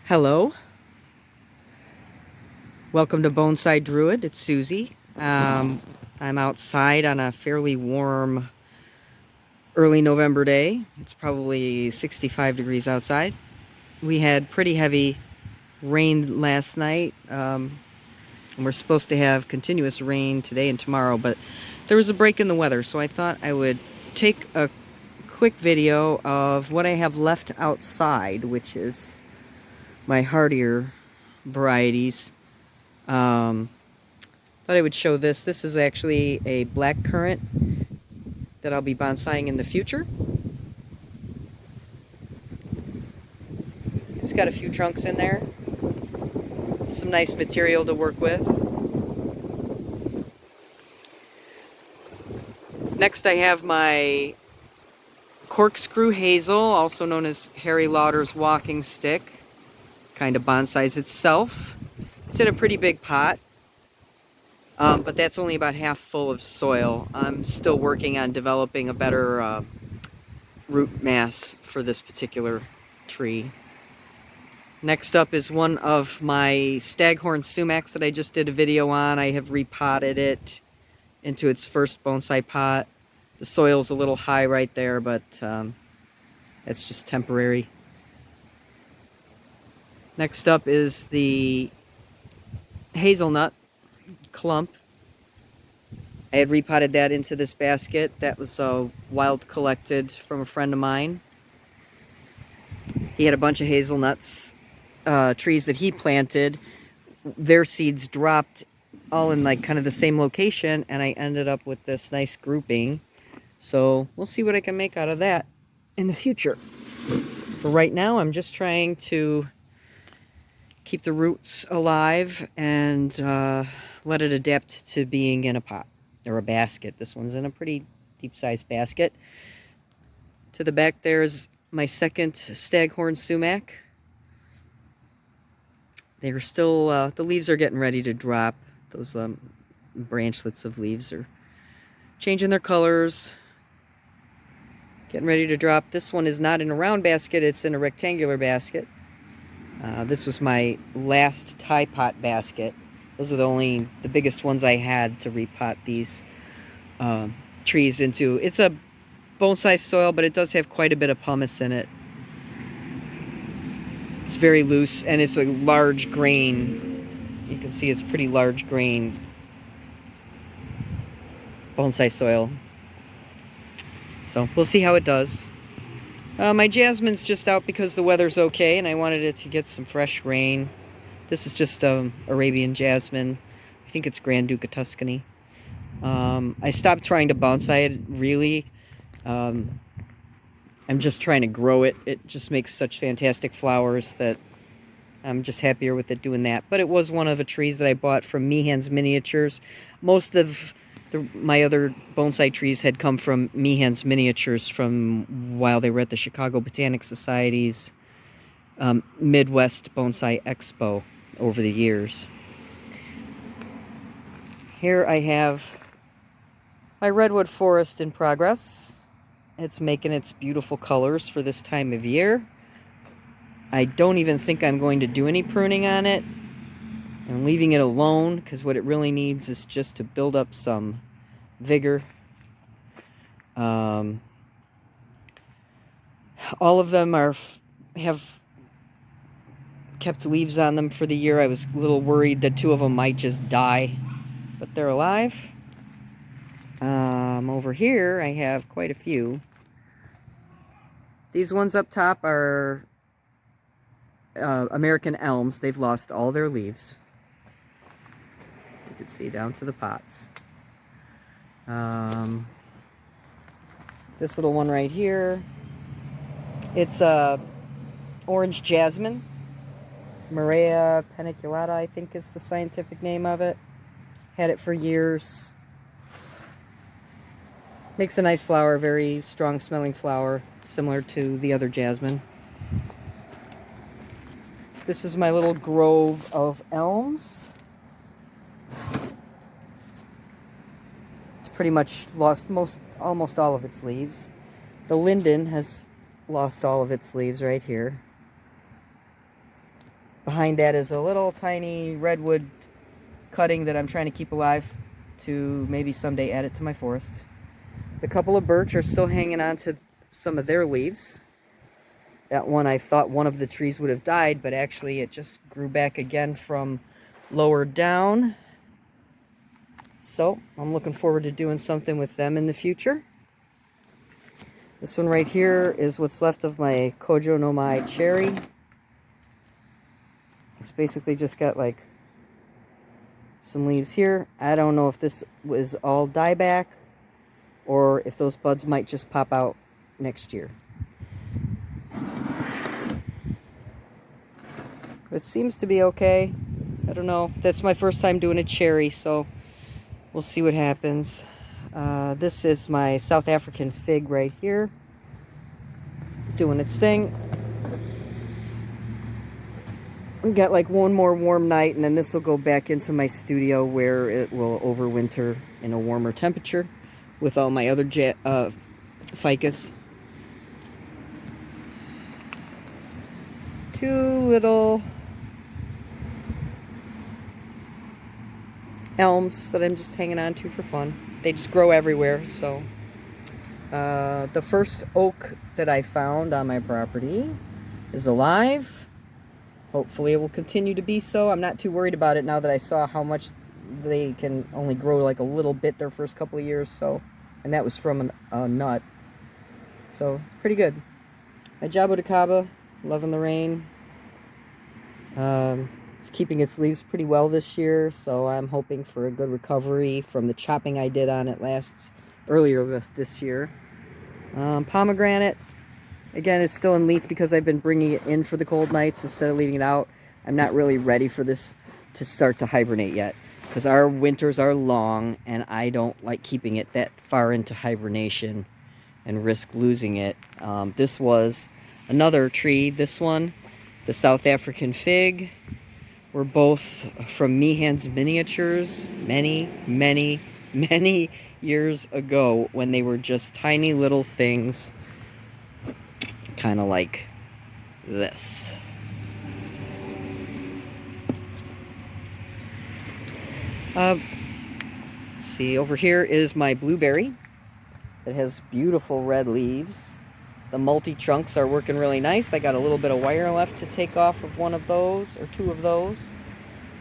Hello, welcome to Bonsai Druid. It's Suzy. I'm outside on a fairly warm early November day. It's probably 65 degrees outside. We had pretty heavy rain last night, and we're supposed to have continuous rain today and tomorrow, but there was a break in the weather, so I thought I would take a quick video of what I have left outside, which is my hardier varieties. Thought I would show this. This is actually a black currant that I'll be bonsaiing in the future. It's got a few trunks in there. Some nice material to work with. Next I have my corkscrew hazel, also known as Harry Lauder's walking stick. Kind of bonsais itself. It's in a pretty big pot. But that's only about half full of soil. I'm still working on developing a better root mass for this particular tree. Next up is one of my staghorn sumacs that I just did a video on. I have repotted it into its first bonsai pot. The soil's a little high right there, but that's just temporary. Next up is the hazelnut clump. I had repotted that into this basket. That was wild collected from a friend of mine. He had a bunch of hazelnuts, trees that he planted. Their seeds dropped all in like kind of the same location, and I ended up with this nice grouping. So we'll see what I can make out of that in the future. For right now, I'm just trying to keep the roots alive and let it adapt to being in a pot or a basket. This one's in a pretty deep-sized basket. To the back there's my second staghorn sumac. They're still, the leaves are getting ready to drop. Those branchlets of leaves are changing their colors, getting ready to drop. This one is not in a round basket, it's in a rectangular basket. This was my last tie pot basket. Those are the biggest ones I had to repot these trees into. It's a bonsai soil, but it does have quite a bit of pumice in it. It's very loose, and it's a large grain. You can see it's pretty large grain bonsai soil. So we'll see how it does. My jasmine's just out because the weather's okay, and I wanted it to get some fresh rain. This is just Arabian jasmine. I think it's Grand Duke of Tuscany. I stopped trying to bonsai it, really. I'm just trying to grow it. It just makes such fantastic flowers that I'm just happier with it doing that. But it was one of the trees that I bought from Meehan's Miniatures. Most of my other bonsai trees had come from Meehan's Miniatures from while they were at the Chicago Botanic Society's Midwest Bonsai Expo over the years. Here I have my redwood forest in progress. It's making its beautiful colors for this time of year. I don't even think I'm going to do any pruning on it. I'm leaving it alone because what it really needs is just to build up some vigor. All of them have kept leaves on them for the year. I was a little worried that two of them might just die, but they're alive. Over here I have quite a few. These ones up top are American elms. They've lost all their leaves. You can see down to the pots. This little one right here, it's orange jasmine. Maria paniculata, I think is the scientific name of it. Had it for years. Makes a nice flower, very strong smelling flower, similar to the other jasmine. This is my little grove of elms. It's pretty much lost almost all of its leaves. The linden has lost all of its leaves right here. Behind that is a little tiny redwood cutting that I'm trying to keep alive to maybe someday add it to my forest. The couple of birch are still hanging on to some of their leaves. That one, I thought one of the trees would have died, but actually it just grew back again from lower down. So I'm looking forward to doing something with them in the future. This one right here is what's left of my Kojo no Mai cherry. It's basically just got like some leaves here. I don't know if this was all dieback or if those buds might just pop out next year. It seems to be okay. I don't know. That's my first time doing a cherry, so we'll see what happens. This is my South African fig right here, doing its thing. We got like one more warm night, and then this will go back into my studio where it will overwinter in a warmer temperature with all my other ficus. Two little elms that I'm just hanging on to for fun. They just grow everywhere, so. The first oak that I found on my property is alive. Hopefully it will continue to be so. I'm not too worried about it now that I saw how much they can only grow like a little bit their first couple of years, so. And that was from a nut. So, pretty good. My jaboticaba, loving the rain. It's keeping its leaves pretty well this year, so I'm hoping for a good recovery from the chopping I did on it earlier this year. Pomegranate, again, is still in leaf because I've been bringing it in for the cold nights instead of leaving it out. I'm not really ready for this to start to hibernate yet because our winters are long and I don't like keeping it that far into hibernation and risk losing it. This was another tree. This one, the South African fig, were both from Meehan's miniatures many, many, many years ago when they were just tiny little things, kind of like this. Let's see, over here is my blueberry that has beautiful red leaves. The multi-trunks are working really nice. I got a little bit of wire left to take off of one of those, or two of those.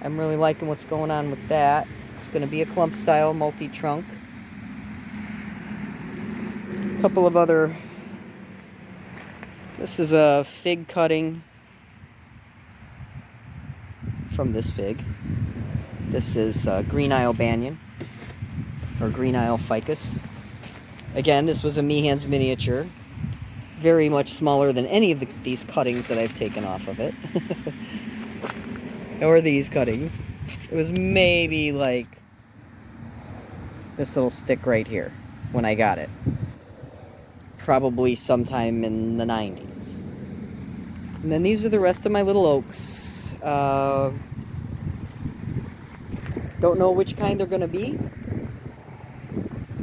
I'm really liking what's going on with that. It's going to be a clump style multi-trunk. A couple of other... This is a fig cutting from this fig. This is Green Isle Banyan, or Green Isle Ficus. Again, this was a Meehan's miniature. Very much smaller than any of these cuttings that I've taken off of it. Or these cuttings. It was maybe like this little stick right here when I got it. Probably sometime in the 90s. And then these are the rest of my little oaks. Don't know which kind they're going to be.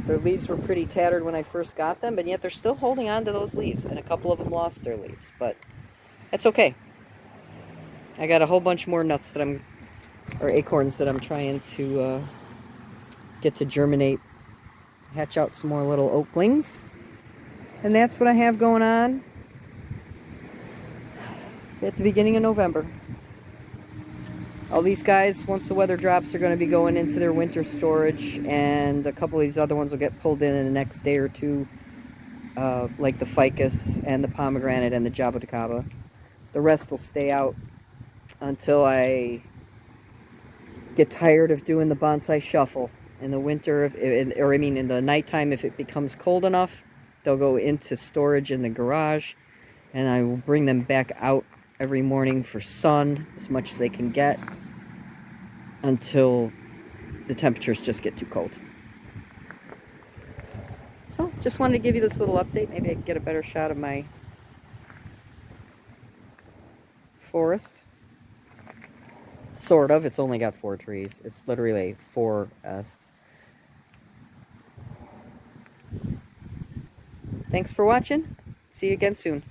Their leaves were pretty tattered when I first got them, but yet they're still holding on to those leaves, and a couple of them lost their leaves, but that's okay. I got a whole bunch more nuts that or acorns that I'm trying to get to germinate, hatch out some more little oaklings, and that's what I have going on at the beginning of November. All these guys, once the weather drops, are going to be going into their winter storage, and a couple of these other ones will get pulled in the next day or two, like the ficus and the pomegranate and the jaboticaba. The rest will stay out until I get tired of doing the bonsai shuffle. In the winter, in the nighttime, if it becomes cold enough, they'll go into storage in the garage, and I will bring them back out every morning for sun as much as they can get until the temperatures just get too cold. So, just wanted to give you this little update. Maybe I can get a better shot of my forest. Sort of. It's only got 4 trees. It's literally a forest. Thanks for watching. See you again soon.